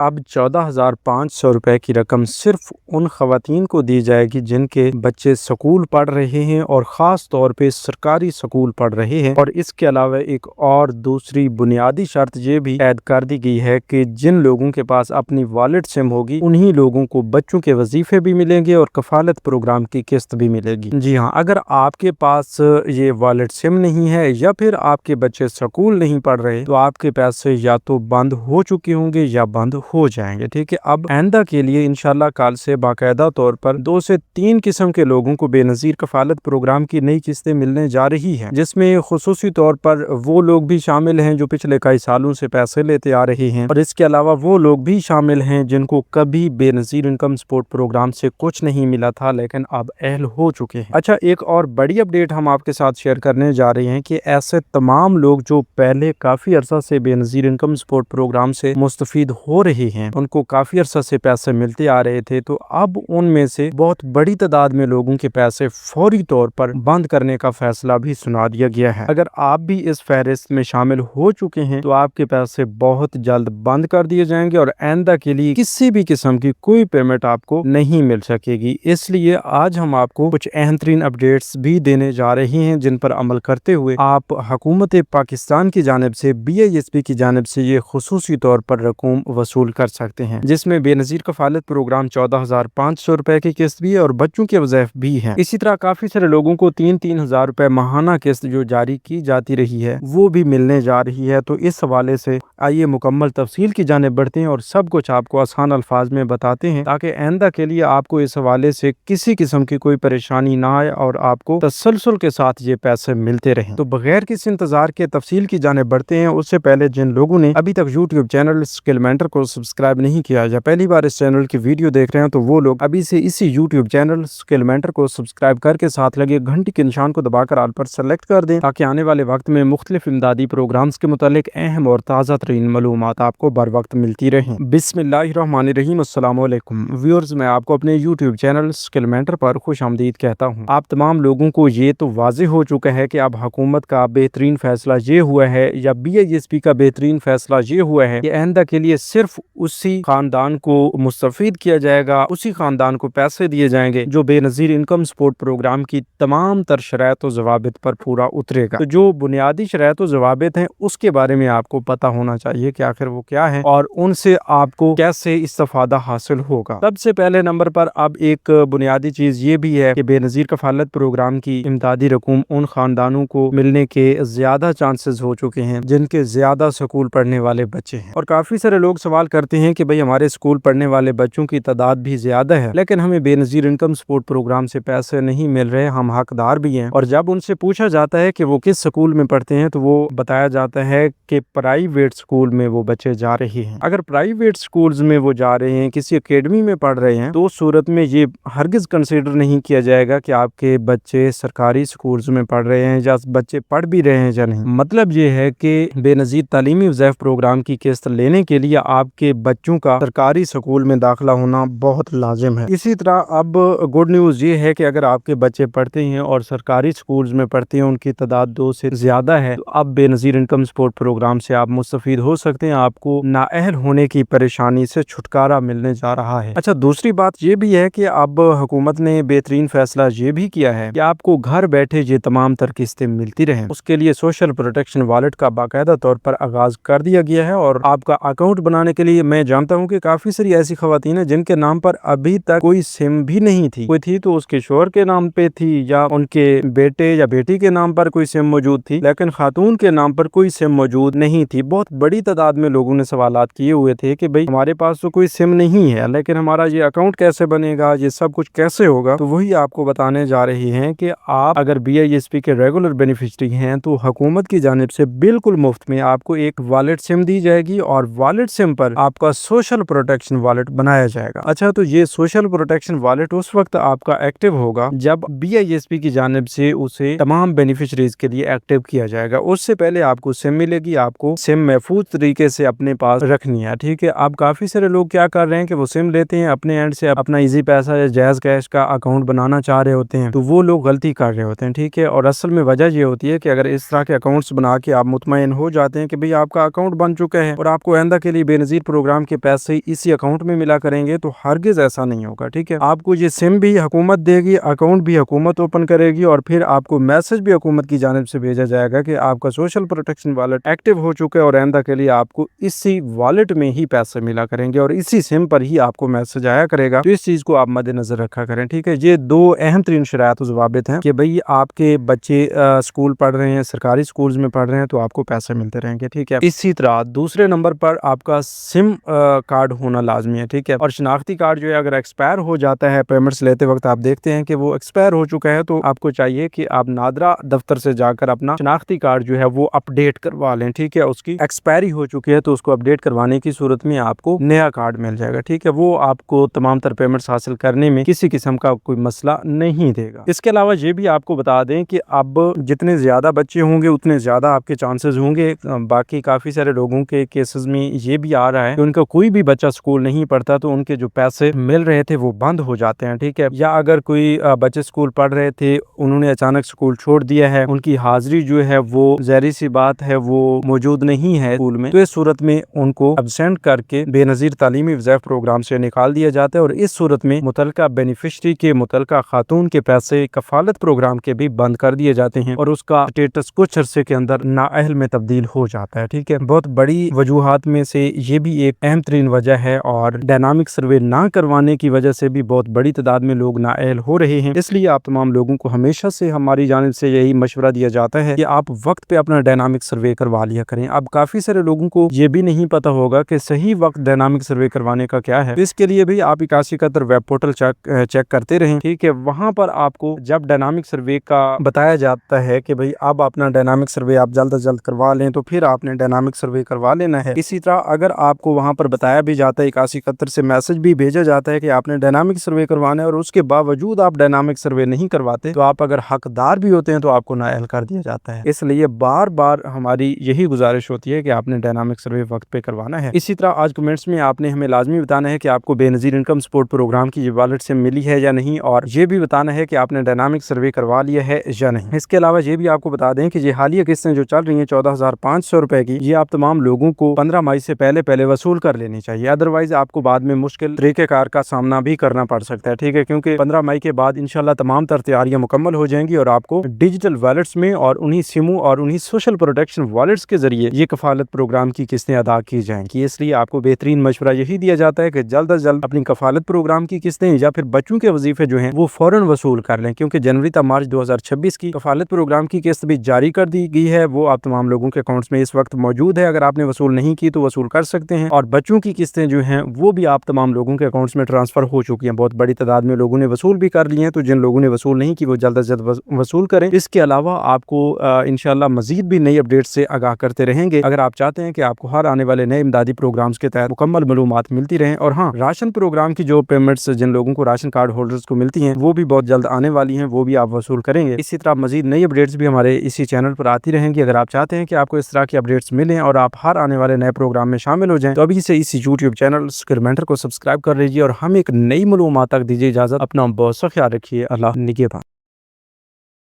अब 14,500 रुपए की रकम सिर्फ उन खवातीन को दी जाएगी जिनके बच्चे स्कूल पढ़ रहे हैं और ख़ास तौर पे सरकारी स्कूल पढ़ रहे हैं। और इसके अलावा एक और दूसरी बुनियादी शर्त ये भी ऐड कर दी गई है कि जिन लोगों के पास अपनी वॉलेट सिम होगी उन्हीं लोगों को बच्चों के वजीफे भी मिलेंगे और कफालत प्रोग्राम की किस्त भी मिलेगी। जी हाँ, अगर आपके पास ये वॉलेट सिम नहीं है या फिर आपके बच्चे स्कूल नहीं पढ़ रहे तो आपके पैसे या तो बंद हो चुके होंगे या बंद हो जाएंगे। ठीक है, अब आइंदा के लिए इंशाल्लाह कल से बाकायदा तौर पर 2 से 3 किस्म के लोगों को बेनजीर कफालत प्रोग्राम की नई किस्तें मिलने जा रही हैं, जिसमें खुसूसी तौर पर वो लोग भी शामिल हैं जो पिछले कई सालों से पैसे लेते आ रहे हैं और इसके अलावा वो लोग भी शामिल हैं जिनको कभी बेनजीर इनकम सपोर्ट प्रोग्राम से कुछ नहीं मिला था लेकिन अब अहल हो चुके हैं। अच्छा, एक और बड़ी अपडेट हम आपके साथ शेयर करने जा रहे हैं कि ऐसे तमाम लोग जो पहले काफी अरसा से बेनजीर इनकम सपोर्ट प्रोग्राम से मुस्तफीद हो रहे हैं, उनको काफी अरसा से पैसे मिलते आ रहे थे, तो अब उनमें से बहुत बड़ी तादाद में लोगों के पैसे फौरी तौर पर बंद करने का फैसला भी सुना दिया गया है। अगर आप भी इस फहरिस्त में शामिल हो चुके हैं तो आपके पैसे बहुत जल्द बंद कर दिए जाएंगे और आइंदा के लिए किसी भी किस्म की कोई पेमेंट आपको नहीं मिल सकेगी। इसलिए आज हम आपको कुछ अहम तरीन अपडेट्स भी देने जा रहे हैं जिन पर अमल करते हुए आप हुकूमत पाकिस्तान की जानिब से BISP की जानिब से ये खुसूसी तौर पर रकूम वसूल कर सकते हैं, जिसमें बेनजीर कफालत प्रोग्राम 14,500 रुपए की किस्त भी है और बच्चों के वज़ैफ भी हैं। इसी तरह काफी सारे लोगों को 3-3 हजार रुपए माहाना किस्त जो जारी की जाती रही है वो भी मिलने जा रही है। तो इस हवाले से आइए मुकम्मल तफसील की जानिब बढ़ते हैं और सब कुछ आपको आसान अल्फाज में बताते हैं ताकि आइंदा के लिए आपको इस हवाले से किसी किस्म की कोई परेशानी ना आए और आपको तसलसल के साथ ये पैसे मिलते रहें। तो बगैर किसी इंतजार के तफसील की जानिब बढ़ते हैं। उससे पहले जिन लोगों ने अभी तक यूट्यूब चैनल स्किल मेंटर को सब्सक्राइब नहीं किया या पहली बार इस चैनल की वीडियो देख रहे हैं तो वो लोग अभी से इसी यूट्यूब चैनल स्किल मेंटर को सब्सक्राइब करके साथ लगे घंटी के निशान को दबाकर ऑल पर सेलेक्ट कर दें ताकि आने वाले वक्त में मुख्तलिफ इमदादी प्रोग्राम्स के मुतालिक अहम और ताज़ा तरीन मालूमात आपको बर वक्त मिलती रहें। बिस्मिल्लाहिर्रहमानिर्रहीम, अस्सलामु अलैकुम व्यूअर्स, मैं आपको अपने यूट्यूब चैनल स्किल मेंटर पर खुश आमदीद कहता हूँ। आप तमाम लोगों को ये तो वाज़ेह हो चुका है कि अब हुकूमत का बेहतरीन फैसला ये हुआ है या BISP का बेहतरीन फैसला ये हुआ है कि आइंदा के लिए सिर्फ उसी खानदान को मुस्तफीद किया जाएगा, उसी खानदान को पैसे दिए जाएंगे जो बेनजीर इनकम सपोर्ट प्रोग्राम की तमाम तर शराइत और ज़वाबित पर पूरा उतरेगा। तो जो बुनियादी शराइत और ज़वाबित हैं उसके बारे में आपको पता होना चाहिए कि आखिर वो क्या है और उनसे आपको कैसे इस्तेफादा हासिल होगा। सबसे पहले नंबर पर अब एक बुनियादी चीज ये भी है कि बेनजीर कफालत प्रोग्राम की इमदादी रकूम उन खानदानों को मिलने के ज्यादा चांसेस हो चुके हैं जिनके ज्यादा स्कूल पढ़ने वाले बच्चे हैं। और काफी सारे लोग सवाल करते हैं कि भाई हमारे स्कूल पढ़ने वाले बच्चों की तादाद भी ज्यादा है लेकिन हमें बेनजीर इनकम सपोर्ट प्रोग्राम से पैसे नहीं मिल रहे, हम हकदार भी हैं। और जब उनसे पूछा जाता है कि वो किस स्कूल में पढ़ते हैं तो वो बताया जाता है कि प्राइवेट स्कूल में वो बच्चे जा रहे हैं। अगर प्राइवेट स्कूल्स में वो जा रहे हैं, किसी अकेडमी में पढ़ रहे हैं, तो उस सूरत में ये हरगिज कंसीडर नहीं किया जाएगा कि आपके बच्चे सरकारी स्कूल्स में पढ़ रहे हैं या बच्चे पढ़ भी रहे हैं या नहीं। मतलब ये है कि बेनजीर तालीमी वज़ैफ़ प्रोग्राम की किस्त लेने के लिए आपके बच्चों का सरकारी स्कूल में दाखिला होना बहुत लाजिम है। इसी तरह अब गुड न्यूज़ ये है कि अगर आपके बच्चे पढ़ते हैं और सरकारी स्कूल्स में पढ़ते हैं, उनकी तादाद 2 से ज्यादा है, तो अब बेनजीर इनकम सपोर्ट प्रोग्राम से आप मुस्तफीद हो सकते हैं। आपको नाअहल होने की परेशानी से छुटकारा मिलने जा रहा है। अच्छा, दूसरी बात ये भी है कि अब हुकूमत ने बेहतरीन फैसला ये भी किया है कि आपको घर बैठे ये तमाम तर किस्तें मिलती रहें। उसके लिए सोशल प्रोटेक्शन वॉलेट का बाकायदा तौर पर आगाज कर दिया गया है और आपका अकाउंट बनाने के लिए मैं जानता हूँ कि काफी सारी ऐसी खवातीन है जिनके नाम पर अभी तक कोई सिम भी नहीं थी। कोई थी तो उसके शोहर के नाम पे थी या उनके बेटे या बेटी के नाम पर कोई सिम मौजूद थी, लेकिन खातून के नाम पर कोई सिम मौजूद नहीं थी। बहुत बड़ी तादाद में लोगों ने सवालात किए हुए थे कि भाई हमारे पास तो कोई सिम नहीं है लेकिन हमारा ये अकाउंट कैसे बनेगा, ये सब कुछ कैसे होगा। तो वही आपको बताने जा रहे हैं कि आप अगर BISP के रेगुलर बेनिफिशरी हैं तो हुकूमत की जानिब से बिल्कुल मुफ्त में आपको एक वॉलेट सिम दी जाएगी और वॉलेट सिम पर आपका सोशल प्रोटेक्शन वॉलेट बनाया जाएगा। अच्छा, तो ये सोशल प्रोटेक्शन वॉलेट उस वक्त आपका एक्टिव होगा जब BISP की जानिब से उसे तमाम बेनिफिशरीज के लिए एक्टिव किया जाएगा। उससे पहले आपको सिम मिलेगी, आपको सिम महफूज तरीके से अपने पास रखनी है। ठीक है, अब काफी सारे लोग क्या कर रहे हैं कि वो सिम लेते हैं, अपने एंड से अपना इजी पैसा या जायज कैश का अकाउंट बनाना चाह रहे होते हैं, तो वो लोग गलती कर रहे होते हैं। ठीक है, और असल में वजह ये होती है कि अगर इस तरह के अकाउंट्स बना के आप मुतमईन हो जाते हैं कि भाई आपका अकाउंट बन चुका है और आपको आइंदा के लिए बेनजीर پروگرام کے پیسے اسی اکاؤنٹ میں ملا کریں گے تو ہرگز ایسا نہیں ہوگا، ٹھیک ہے۔ آپ کو یہ سم بھی حکومت دے گی، اکاؤنٹ بھی حکومت اوپن کرے گی، اور پھر آپ کو میسج بھی حکومت کی جانب سے بھیجا جائے گا کہ آپ کا سوشل پروٹیکشن والٹ ایکٹیو ہو چکا ہے، اور آئندہ کے لیے آپ کو اسی والٹ میں ہی پیسے ملا کریں گے اور اسی سم پر ہی آپ کو میسج آیا کرے گا۔ تو اس چیز کو آپ مد نظر رکھا کریں، ٹھیک ہے۔ یہ دو اہم ترین شرائط و ضوابط ہیں کہ بھئی آپ کے بچے اسکول پڑھ رہے ہیں، سرکاری اسکولز میں پڑھ رہے ہیں، تو آپ کو پیسے ملتے رہیں گے، ٹھیک ہے۔ اسی طرح دوسرے نمبر پر آپ کا سم کارڈ ہونا لازمی ہے، ٹھیک ہے، اور شناختی کارڈ جو ہے اگر ایکسپائر ہو جاتا ہے پیمنٹس لیتے وقت آپ دیکھتے ہیں کہ وہ ایکسپائر ہو چکا ہے، تو آپ کو چاہیے کہ آپ نادرا دفتر سے جا کر اپنا شناختی کارڈ جو ہے وہ اپڈیٹ کروا لیں، ٹھیک ہے۔ اس کی ایکسپائری ہو چکی ہے تو اس کو اپڈیٹ کروانے کی صورت میں آپ کو نیا کارڈ مل جائے گا، ٹھیک ہے۔ وہ آپ کو تمام تر پیمنٹس حاصل کرنے میں کسی قسم کا کوئی مسئلہ نہیں دے گا۔ اس کے علاوہ یہ بھی آپ کو بتا دیں کہ اب جتنے زیادہ بچے ہوں گے اتنے زیادہ آپ کے چانسز ہوں گے۔ باقی کافی سارے لوگوں کے کیسز میں یہ بھی آ رہا ہے کہ ان کا کوئی بھی بچہ اسکول نہیں پڑھتا تو ان کے جو پیسے مل رہے تھے وہ بند ہو جاتے ہیں، ٹھیک ہے۔ یا اگر کوئی بچے اسکول پڑھ رہے تھے، انہوں نے اچانک اسکول چھوڑ دیا ہے، ان کی حاضری جو ہے وہ ظاہری سی بات ہے وہ موجود نہیں ہے اسکول میں، تو اس صورت میں ان کو ابسینٹ کر کے بے نظیر تعلیمی وظائف پروگرام سے نکال دیا جاتا ہے، اور اس صورت میں متعلقہ بینیفیشری کے متعلقہ خاتون کے پیسے کفالت پروگرام کے بھی بند کر دیے جاتے ہیں، اور اس کا اسٹیٹس کچھ عرصے کے اندر نااہل میں تبدیل ہو جاتا ہے، ٹھیک ہے۔ بہت بڑی وجوہات میں سے یہ بھی ایک اہم ترین وجہ ہے، اور ڈائنامک سروے نہ کروانے کی وجہ سے بھی بہت بڑی تعداد میں لوگ نااہل ہو رہے ہیں۔ اس لیے آپ تمام لوگوں کو ہمیشہ سے ہماری جانب سے یہی مشورہ دیا جاتا ہے کہ آپ وقت پہ اپنا ڈائنامک سروے کروا لیا کریں۔ اب کافی سارے لوگوں کو یہ بھی نہیں پتا ہوگا کہ صحیح وقت ڈائنامک سروے کروانے کا کیا ہے، اس کے لیے بھی آپ 8171 ویب پورٹل چیک کرتے رہیں، ٹھیک ہے۔ وہاں پر آپ کو جب ڈائنامک سروے کا بتایا جاتا ہے کہ بھئی اب اپنا ڈائنامک سروے آپ جلد از جلد کروا لیں، تو پھر آپ نے ڈائنامک سروے کروا لینا ہے۔ اسی طرح اگر آپ کو وہاں پر بتایا بھی جاتا ہے، 8171 سے میسج بھی بھیجا جاتا ہے کہ آپ نے ڈائنامک سروے کروانا ہے، اور اس کے باوجود آپ ڈائنامک سروے نہیں کرواتے تو آپ اگر حقدار بھی ہوتے ہیں تو آپ کو نااہل کر دیا جاتا ہے۔ اس لیے بار بار ہماری یہی گزارش ہوتی ہے کہ آپ نے ڈائنامک سروے وقت پہ کروانا ہے۔ اسی طرح آج کمنٹس میں آپ نے ہمیں لازمی بتانا ہے کہ آپ کو بے نظیر انکم سپورٹ پروگرام کی یہ والٹ سے ملی ہے یا نہیں، اور یہ بھی بتانا ہے کہ آپ نے ڈائنامک سروے کروا لیا ہے یا نہیں۔ اس کے علاوہ یہ بھی آپ کو بتا دیں کہ یہ حالیہ قسطیں جو چل رہی ہیں 14,500 روپے کی، یہ آپ تمام لوگوں کو 15 مئی سے پہلے وصول کر لینی چاہیے، ادروائز آپ کو بعد میں مشکل طریقہ کار کا سامنا بھی کرنا پڑ سکتا ہے، ٹھیک ہے، کیونکہ 15 مئی کے بعد انشاءاللہ تمام تر تیاریاں مکمل ہو جائیں گی اور آپ کو ڈیجیٹل والیٹس میں اور انہی سموں اور انہی سوشل پروٹیکشن والیٹس کے ذریعے یہ کفالت پروگرام کی قسطیں ادا کی جائیں گی۔ اس لیے آپ کو بہترین مشورہ یہی دیا جاتا ہے کہ جلد از جلد اپنی کفالت پروگرام کی قسطیں یا پھر بچوں کے وظیفے جو ہیں وہ فوراً وصول کر لیں، کیونکہ جنوری تا مارچ 2026 کی کفالت پروگرام کی قسط بھی جاری کر دی گئی ہے، وہ آپ تمام لوگوں کے اکاؤنٹس میں اس وقت موجود ہے۔ اگر آپ نے وصول نہیں کی تو وصول کر سکتے ہیں، اور بچوں کی قسطیں جو ہیں وہ بھی آپ تمام لوگوں کے اکاؤنٹس میں ٹرانسفر ہو چکی ہیں، بہت بڑی تعداد میں لوگوں نے وصول بھی کر لی ہیں، تو جن لوگوں نے وصول نہیں کی وہ جلد از جلد وصول کریں۔ اس کے علاوہ آپ کو انشاءاللہ مزید بھی نئی اپڈیٹ سے آگاہ کرتے رہیں گے۔ اگر آپ چاہتے ہیں کہ آپ کو ہر آنے والے نئے امدادی پروگرامز کے تحت مکمل معلومات ملتی رہیں، اور ہاں، راشن پروگرام کی جو پیمنٹس جن لوگوں کو راشن کارڈ ہولڈرز کو ملتی ہیں وہ بھی بہت جلد آنے والی ہیں، وہ بھی آپ وصول کریں گے۔ اسی طرح مزید نئی اپڈیٹس بھی ہمارے اسی چینل پر آتی رہیں گی۔ اگر آپ چاہتے ہیں کہ آپ کو اس طرح کی اپڈیٹس ملیں اور آپ ہر آنے والے نئے پروگرام میں شامل ہو جائیں تو ابھی سے اسی یوٹیوب چینل اسکرمنٹر کو سبسکرائب کر لیجیے، اور ہم ایک نئی معلومات تک دیجیے اجازت۔ اپنا بہت سا خیال رکھیے۔ اللہ نگہبان۔